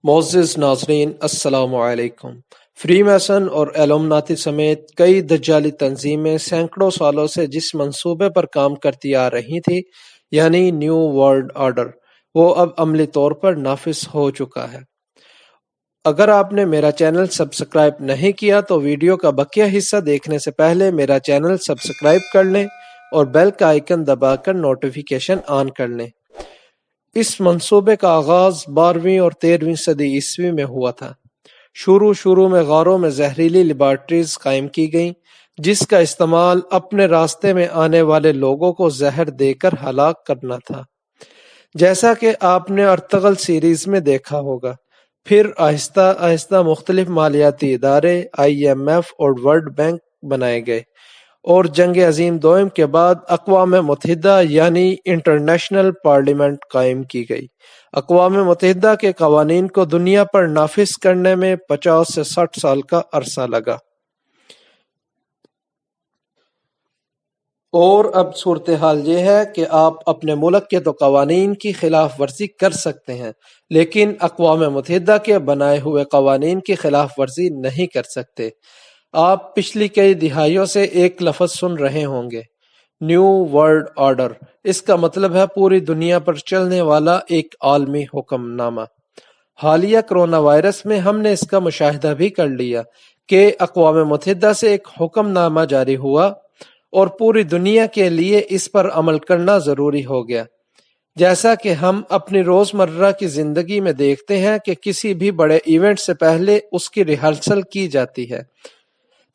معزز ناظرین السلام علیکم۔ فری میسن اور ایلومناتی سمیت کئی دجالی تنظیمیں سینکڑوں سالوں سے جس منصوبے پر کام کرتی آ رہی تھی، یعنی نیو ورلڈ آرڈر، وہ اب عملی طور پر نافذ ہو چکا ہے۔ اگر آپ نے میرا چینل سبسکرائب نہیں کیا تو ویڈیو کا بقیہ حصہ دیکھنے سے پہلے میرا چینل سبسکرائب کر لیں اور بیل کا آئیکن دبا کر نوٹیفیکیشن آن کر لیں۔ اس منصوبے کا آغاز 12ویں اور 13ویں صدی عیسوی میں ہوا تھا۔ شروع میں غاروں میں زہریلی لیبارٹریز قائم کی گئیں جس کا استعمال اپنے راستے میں آنے والے لوگوں کو زہر دے کر ہلاک کرنا تھا، جیسا کہ آپ نے ارطغرل سیریز میں دیکھا ہوگا۔ پھر آہستہ آہستہ مختلف مالیاتی ادارے IMF اور ورلڈ بینک بنائے گئے اور جنگ عظیم دوئم کے بعد اقوام متحدہ یعنی انٹرنیشنل پارلیمنٹ قائم کی گئی۔ اقوام متحدہ کے قوانین کو دنیا پر نافذ کرنے میں 50 سے 60 سال کا عرصہ لگا، اور اب صورتحال یہ ہے کہ آپ اپنے ملک کے تو قوانین کی خلاف ورزی کر سکتے ہیں، لیکن اقوام متحدہ کے بنائے ہوئے قوانین کی خلاف ورزی نہیں کر سکتے۔ آپ پچھلی کئی دہائیوں سے ایک لفظ سن رہے ہوں گے، نیو ورلڈ آرڈر۔ اس کا مطلب ہے پوری دنیا پر چلنے والا ایک عالمی حکم نامہ۔ حالیہ کرونا وائرس میں ہم نے اس کا مشاہدہ بھی کر لیا کہ اقوام متحدہ سے ایک حکم نامہ جاری ہوا اور پوری دنیا کے لیے اس پر عمل کرنا ضروری ہو گیا۔ جیسا کہ ہم اپنی روزمرہ کی زندگی میں دیکھتے ہیں کہ کسی بھی بڑے ایونٹ سے پہلے اس کی ریہرسل کی جاتی ہے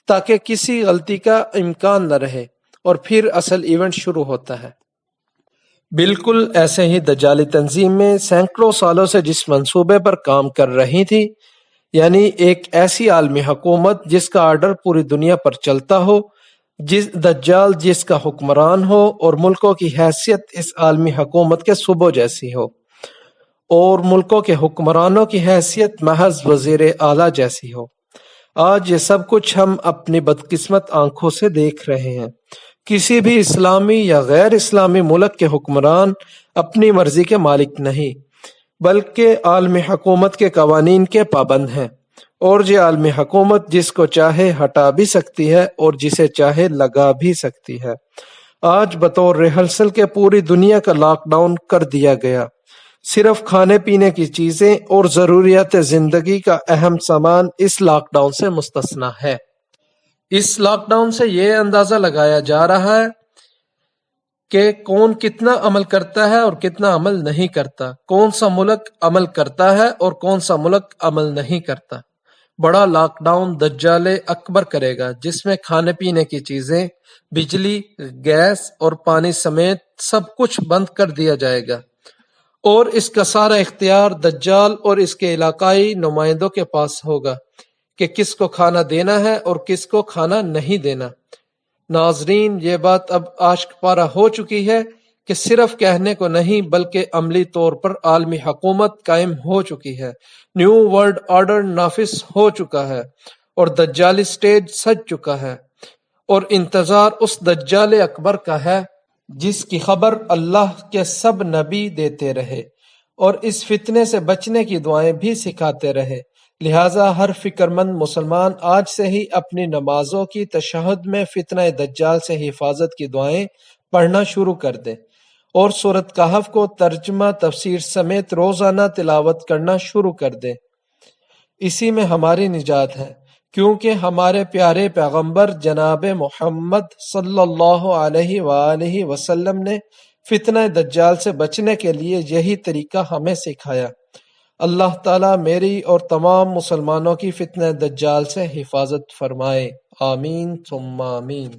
تاکہ کسی غلطی کا امکان نہ رہے، اور پھر اصل ایونٹ شروع ہوتا ہے۔ بالکل ایسے ہی دجالی تنظیمیں سینکڑوں سالوں سے جس منصوبے پر کام کر رہی تھی، یعنی ایک ایسی عالمی حکومت جس کا آرڈر پوری دنیا پر چلتا ہو، دجال جس کا حکمران ہو اور ملکوں کی حیثیت اس عالمی حکومت کے صوبوں جیسی ہو، اور ملکوں کے حکمرانوں کی حیثیت محض وزیر اعلیٰ جیسی ہو۔ آج یہ سب کچھ ہم اپنی بدقسمت آنکھوں سے دیکھ رہے ہیں۔ کسی بھی اسلامی یا غیر اسلامی ملک کے حکمران اپنی مرضی کے مالک نہیں، بلکہ عالمی حکومت کے قوانین کے پابند ہیں، اور یہ عالمی حکومت جس کو چاہے ہٹا بھی سکتی ہے اور جسے چاہے لگا بھی سکتی ہے۔ آج بطور ریہرسل کے پوری دنیا کا لاک ڈاؤن کر دیا گیا۔ صرف کھانے پینے کی چیزیں اور ضروریات زندگی کا اہم سامان اس لاک ڈاؤن سے مستثنی ہے۔ اس لاک ڈاؤن سے یہ اندازہ لگایا جا رہا ہے کہ کون کتنا عمل کرتا ہے اور کتنا عمل نہیں کرتا، کون سا ملک عمل کرتا ہے اور کون سا ملک عمل نہیں کرتا۔ بڑا لاک ڈاؤن دجال اکبر کرے گا جس میں کھانے پینے کی چیزیں، بجلی، گیس اور پانی سمیت سب کچھ بند کر دیا جائے گا، اور اس کا سارا اختیار دجال اور اس کے علاقائی نمائندوں کے پاس ہوگا کہ کس کو کھانا دینا ہے اور کس کو کھانا نہیں دینا۔ ناظرین، یہ بات اب آشک پارا ہو چکی ہے کہ صرف کہنے کو نہیں بلکہ عملی طور پر عالمی حکومت قائم ہو چکی ہے۔ نیو ورلڈ آرڈر نافذ ہو چکا ہے اور دجالی سٹیج سج چکا ہے، اور انتظار اس دجال اکبر کا ہے جس کی خبر اللہ کے سب نبی دیتے رہے اور اس فتنے سے بچنے کی دعائیں بھی سکھاتے رہے۔ لہٰذا ہر فکر مند مسلمان آج سے ہی اپنی نمازوں کی تشہد میں فتنہ دجال سے حفاظت کی دعائیں پڑھنا شروع کر دے، اور سورۃ کہف کو ترجمہ تفسیر سمیت روزانہ تلاوت کرنا شروع کر دے۔ اسی میں ہماری نجات ہے، کیونکہ ہمارے پیارے پیغمبر جناب محمد صلی اللہ علیہ وآلہ وسلم نے فتنہ دجال سے بچنے کے لیے یہی طریقہ ہمیں سکھایا۔ اللہ تعالیٰ میری اور تمام مسلمانوں کی فتنہ دجال سے حفاظت فرمائے، آمین ثم آمین۔